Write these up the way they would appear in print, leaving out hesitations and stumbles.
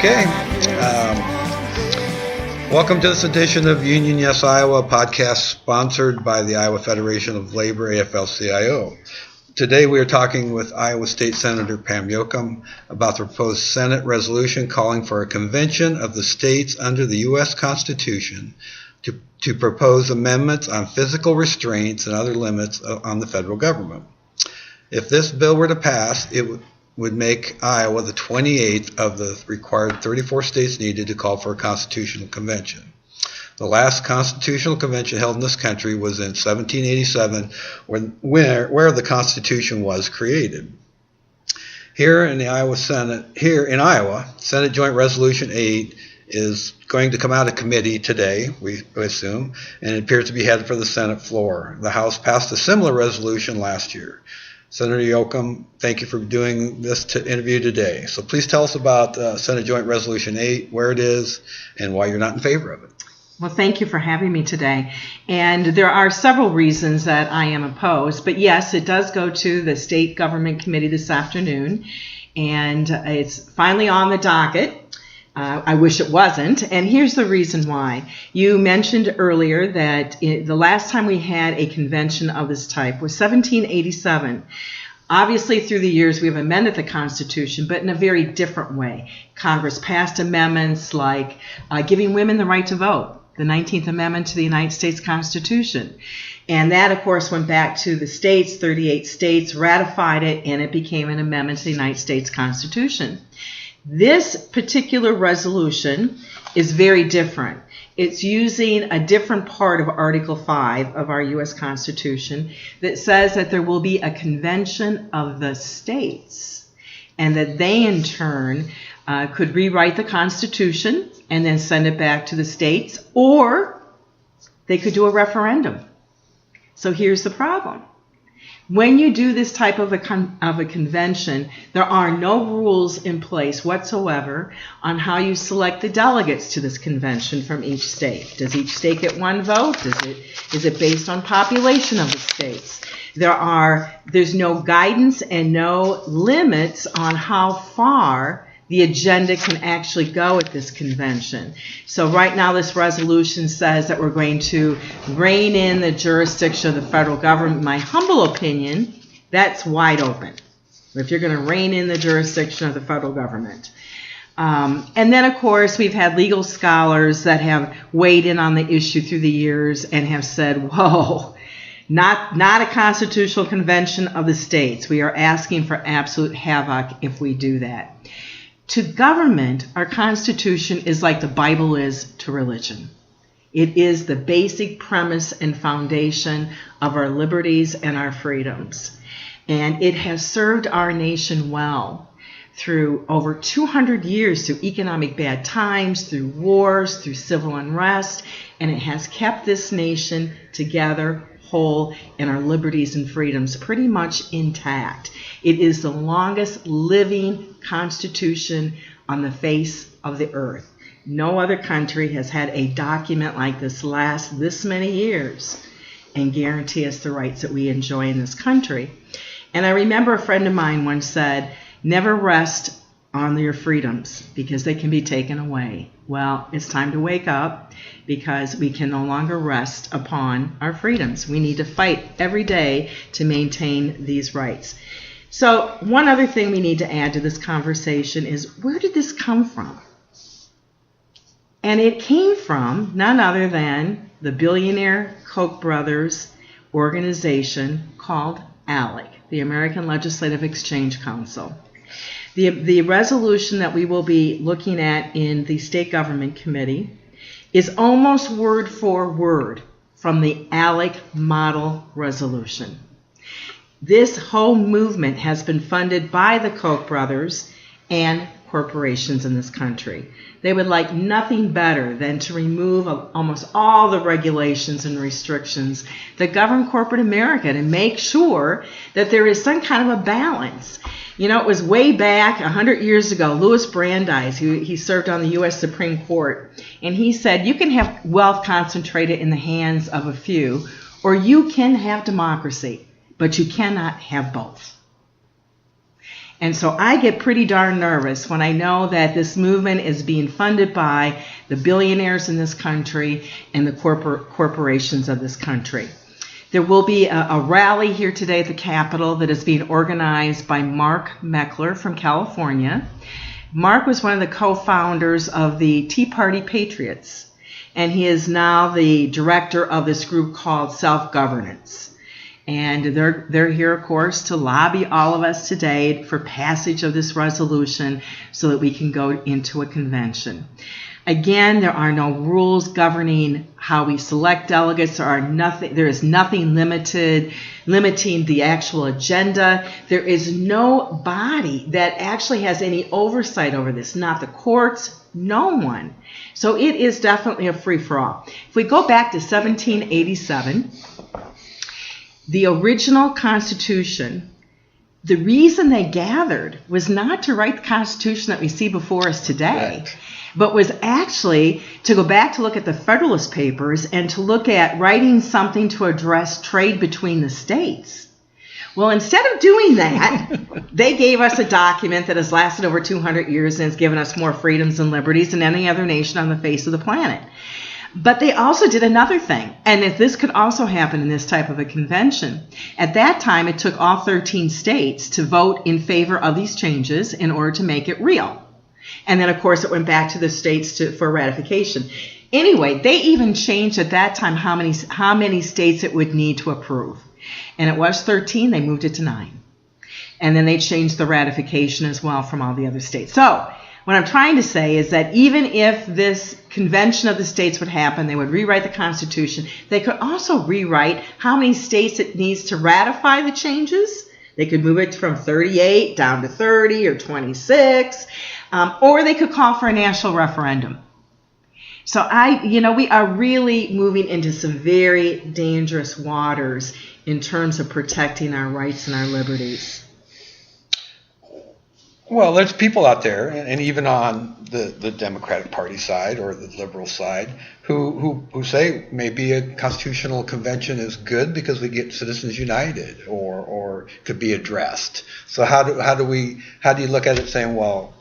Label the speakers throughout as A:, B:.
A: Okay. Welcome to this edition of Union Yes Iowa podcast sponsored by the Iowa Federation of Labor, AFL-CIO. Today we are talking with Iowa State Senator Pam Jochum about the proposed Senate resolution calling for a convention of the states under the U.S. Constitution to propose amendments on fiscal restraints and other limits on the federal government. If this bill were to pass, it would make Iowa the 28th of the required 34 states needed to call for a constitutional convention. The last constitutional convention held in this country was in 1787, where the Constitution was created. Here in Iowa, Senate Joint Resolution 8 is going to come out of committee today, we assume, and it appears to be headed for the Senate floor. The House passed a similar resolution last year. Senator Jochum, thank you for doing this interview today. So please tell us about Senate Joint Resolution 8, where it is, and why you're not in favor of it.
B: Well, thank you for having me today. And there are several reasons that I am opposed. But yes, it does go to the State Government Committee this afternoon. And it's finally on the docket. I wish it wasn't. And here's the reason why. You mentioned earlier that the last time we had a convention of this type was 1787. Obviously, through the years, we've amended the Constitution, but in a very different way. Congress passed amendments like giving women the right to vote, the 19th Amendment to the United States Constitution. And that, of course, went back to the states, 38 states ratified it, and it became an amendment to the United States Constitution. This particular resolution is very different. It's using a different part of Article 5 of our U.S. Constitution that says that there will be a convention of the states and that they, in turn, could rewrite the Constitution and then send it back to the states, or they could do a referendum. So here's the problem. When you do this type of a convention, there are no rules in place whatsoever on how you select the delegates to this convention from each state. Does each state get one vote? Is it based on population of the states? There's no guidance and no limits on how far the agenda can actually go at this convention. So right now this resolution says that we're going to rein in the jurisdiction of the federal government. In my humble opinion, that's wide open. If you're going to rein in the jurisdiction of the federal government. And then, of course, we've had legal scholars that have weighed in on the issue through the years and have said, whoa, not a constitutional convention of the states. We are asking for absolute havoc if we do that. To government, our Constitution is like the Bible is to religion. It is the basic premise and foundation of our liberties and our freedoms. And it has served our nation well through over 200 years, through economic bad times, through wars, through civil unrest, and it has kept this nation together, whole, and our liberties and freedoms pretty much intact. It is the longest living constitution on the face of the earth. No other country has had a document like this last this many years and guarantee us the rights that we enjoy in this country. And I remember a friend of mine once said, never rest on your freedoms because they can be taken away. Well, it's time to wake up because we can no longer rest upon our freedoms. We need to fight every day to maintain these rights. So one other thing we need to add to this conversation is, where did this come from? And it came from none other than the billionaire Koch brothers organization called ALEC, the American Legislative Exchange Council. The resolution that we will be looking at in the State Government Committee is almost word for word from the ALEC model resolution. This whole movement has been funded by the Koch brothers and corporations in this country. They would like nothing better than to remove almost all the regulations and restrictions that govern corporate America to make sure that there is some kind of a balance. You know, it was way back 100 years ago, Louis Brandeis, he served on the U.S. Supreme Court, and he said, you can have wealth concentrated in the hands of a few, or you can have democracy, but you cannot have both. And so I get pretty darn nervous when I know that this movement is being funded by the billionaires in this country and the corporations of this country. There will be a rally here today at the Capitol that is being organized by Mark Meckler from California. Mark was one of the co-founders of the Tea Party Patriots, and he is now the director of this group called Self-Governance. And they're here, of course, to lobby all of us today for passage of this resolution so that we can go into a convention. Again, there are no rules governing how we select delegates. There is nothing limiting the actual agenda. There is no body that actually has any oversight over this, not the courts, no one. So it is definitely a free-for-all. If we go back to 1787, the original Constitution, the reason they gathered was not to write the Constitution that we see before us today, right, but was actually to go back to look at the Federalist Papers and to look at writing something to address trade between the states. Well, instead of doing that, they gave us a document that has lasted over 200 years and has given us more freedoms and liberties than any other nation on the face of the planet. But they also did another thing, and if this could also happen in this type of a convention. At that time, it took all 13 states to vote in favor of these changes in order to make it real. And then, of course, it went back to the states for ratification. Anyway, they even changed at that time how many states it would need to approve. And it was 13, they moved it to 9. And then they changed the ratification as well from all the other states. So what I'm trying to say is that even if this convention of the states would happen, they would rewrite the Constitution. They could also rewrite how many states it needs to ratify the changes. They could move it from 38 down to 30 or 26, or they could call for a national referendum. So we are really moving into some very dangerous waters in terms of protecting our rights and our liberties.
A: Well, there's people out there, and even on the Democratic Party side or the liberal side, who say maybe a constitutional convention is good because we get Citizens United or could be addressed. So how do you look at it saying, well?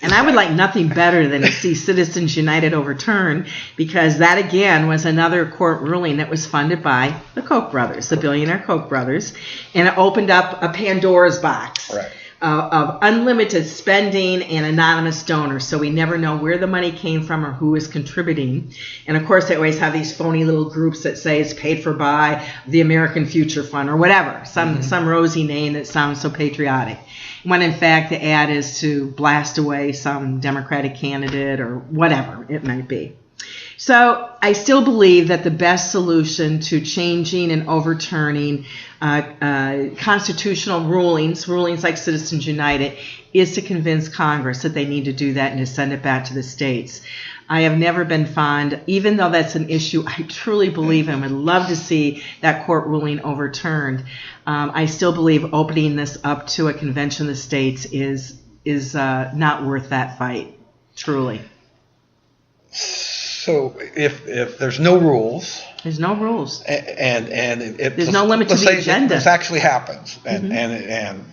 B: And I would like nothing better than to see Citizens United overturned, because that, again, was another court ruling that was funded by the Koch brothers, the billionaire Koch brothers, and it opened up a Pandora's box.
A: Right.
B: Of unlimited spending and anonymous donors, so we never know where the money came from or who is contributing. And of course, they always have these phony little groups that say it's paid for by the American Future Fund or whatever, some rosy name that sounds so patriotic, when in fact the ad is to blast away some Democratic candidate or whatever it might be. So I still believe that the best solution to changing and overturning constitutional rulings like Citizens United, is to convince Congress that they need to do that and to send it back to the states. I have never been fond, even though that's an issue I truly believe in, would love to see that court ruling overturned. I still believe opening this up to a convention of the states is not worth that fight, truly.
A: So if there's no rules,
B: there's no rules,
A: and
B: there's no limit to the agenda.
A: This actually happens, and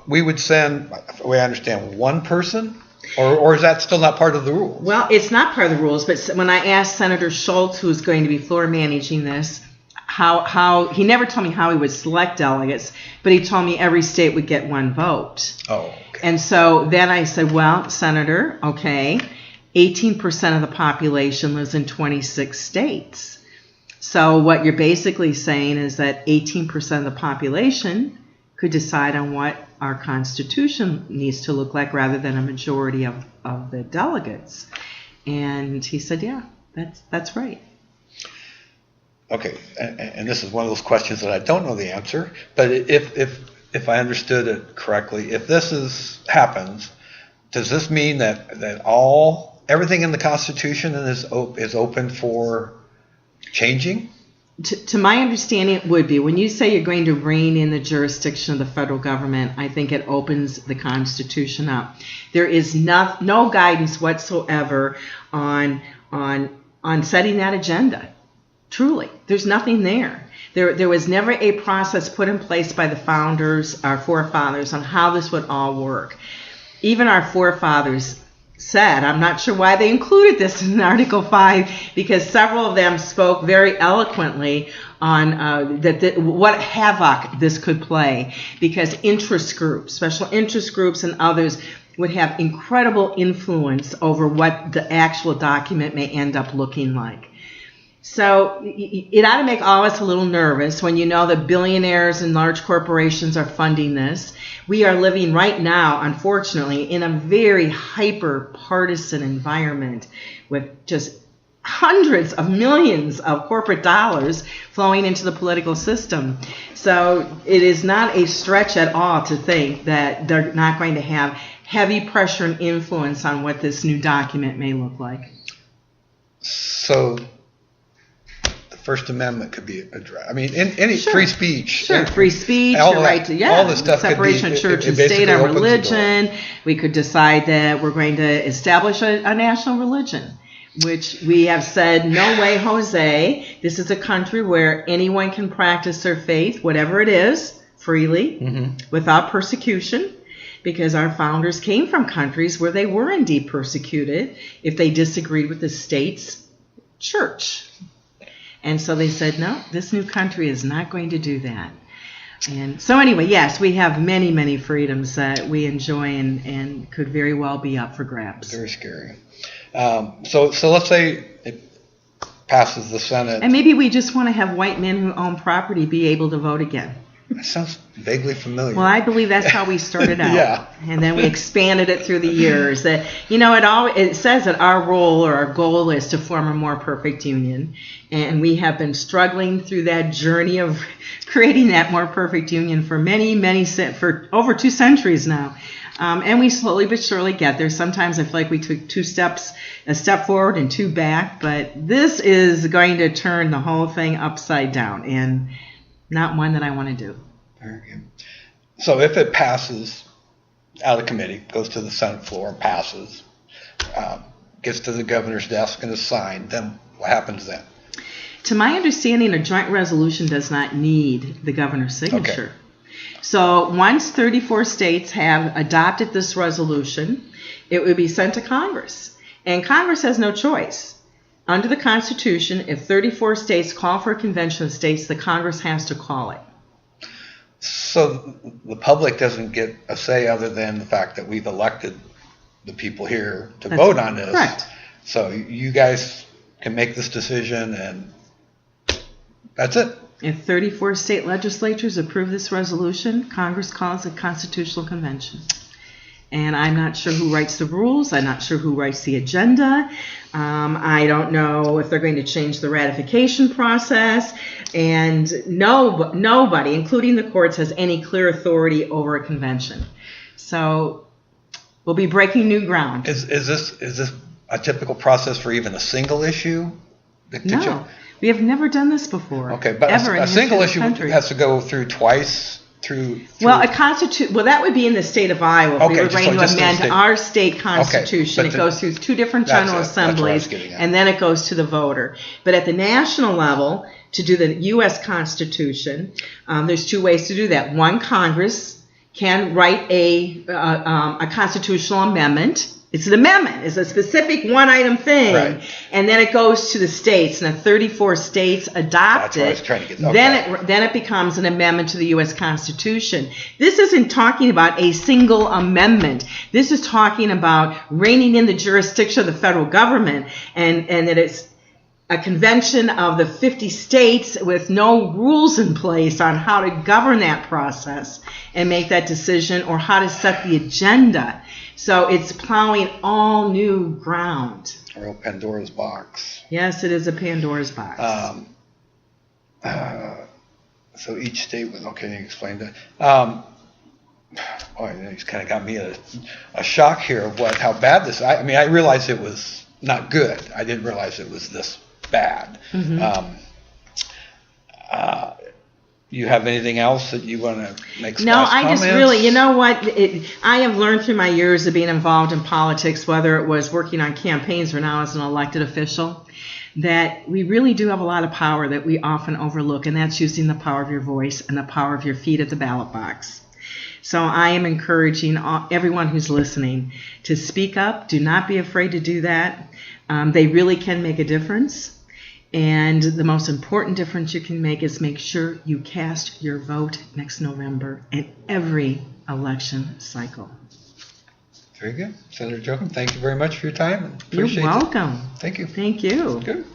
A: we would send, the way I understand, one person, or is that still not part of the rules?
B: Well, it's not part of the rules. But when I asked Senator Schultz, who's going to be floor managing this, how he never told me how he would select delegates, but he told me every state would get one vote.
A: Oh, okay.
B: And so then I said, well, Senator, okay. 18% of the population lives in 26 states. So what you're basically saying is that 18% of the population could decide on what our Constitution needs to look like rather than a majority of the delegates. And he said, yeah, that's right.
A: Okay, and this is one of those questions that I don't know the answer, but if I understood it correctly, if this happens, does this mean that everything in the Constitution is open for changing?
B: To my understanding, it would be. When you say you're going to rein in the jurisdiction of the federal government, I think it opens the Constitution up. There is no guidance whatsoever on setting that agenda. Truly, there's nothing there. There was never a process put in place by the founders, our forefathers, on how this would all work. Even our forefathers said, I'm not sure why they included this in Article 5, because several of them spoke very eloquently on what havoc this could play, because interest groups, special interest groups and others would have incredible influence over what the actual document may end up looking like. So it ought to make all of us a little nervous when you know that billionaires and large corporations are funding this. We are living right now, unfortunately, in a very hyper-partisan environment with just hundreds of millions of corporate dollars flowing into the political system. So it is not a stretch at all to think that they're not going to have heavy pressure and influence on what this new document may look like.
A: So First Amendment could be addressed. I mean, any free speech.
B: Sure, free speech,
A: all
B: your right to,
A: all this stuff
B: separation
A: could be,
B: of church and
A: basically
B: state on
A: opens the door.
B: religion. We could decide that we're going to establish a national religion, which we have said, no way, Jose. This is a country where anyone can practice their faith, whatever it is, freely, without persecution. Because our founders came from countries where they were indeed persecuted if they disagreed with the state's church. And so they said, no, this new country is not going to do that. And so anyway, yes, we have many, many freedoms that we enjoy and could very well be up for grabs.
A: Very scary. So let's say it passes the Senate.
B: And maybe we just want to have white men who own property be able to vote again.
A: That sounds vaguely familiar.
B: Well, I believe that's how we started out.
A: Yeah.
B: And then we expanded it through the years. That, you know, it says that our role or our goal is to form a more perfect union. And we have been struggling through that journey of creating that more perfect union for for over 2 centuries now. And we slowly but surely get there. Sometimes I feel like we took a step forward and 2 back. But this is going to turn the whole thing upside down. And not one that I want to do.
A: Very good. So if it passes out of committee, goes to the Senate floor and passes, gets to the governor's desk and is signed, then what happens then?
B: To my understanding, a joint resolution does not need the governor's signature. Okay. So once 34 states have adopted this resolution, it would be sent to Congress. And Congress has no choice. Under the Constitution, if 34 states call for a convention of states, the Congress has to call it.
A: So the public doesn't get a say other than the fact that we've elected the people here to vote on this.
B: Correct.
A: So you guys can make this decision and that's it.
B: If 34 state legislatures approve this resolution, Congress calls a constitutional convention. And I'm not sure who writes the rules. I'm not sure who writes the agenda. I don't know if they're going to change the ratification process. And nobody, including the courts, has any clear authority over a convention. So we'll be breaking new ground.
A: Is this a typical process for even a single issue?
B: No, we have never done this before.
A: Okay, but a single issue has to go through twice. Well, that would be in the state of Iowa. If we were going to amend our state constitution. It goes through 2 different general assemblies, and then it goes to the voter. But at the national level, to do the U.S. Constitution, there's 2 ways to do that. One, Congress can write a constitutional amendment. It's an amendment. It's a specific one-item thing. Right. And then it goes to the states, and if 34 states adopt it, then it becomes an amendment to the U.S. Constitution. This isn't talking about a single amendment. This is talking about reining in the jurisdiction of the federal government, and that it's a convention of the 50 states with no rules in place on how to govern that process and make that decision or how to set the agenda. So it's plowing all new ground. A real Pandora's box.
B: Yes, it is a Pandora's box.
A: So each state was, okay, you explained that. It's kind of got me a shock here of how bad this, I mean, I realized it was not good. I didn't realize it was this bad. Mm-hmm. You have anything else that you want to make some last comments?
B: Just really, you know what? I have learned through my years of being involved in politics, whether it was working on campaigns or now as an elected official, that we really do have a lot of power that we often overlook, and that's using the power of your voice and the power of your feet at the ballot box. So I am encouraging everyone who's listening to speak up. Do not be afraid to do that. They really can make a difference. And the most important difference you can make is make sure you cast your vote next November in every election cycle.
A: Very good. Senator Jochum, thank you very much for your time. Appreciate
B: You're welcome.
A: Thank you.
B: Thank you.
A: Good.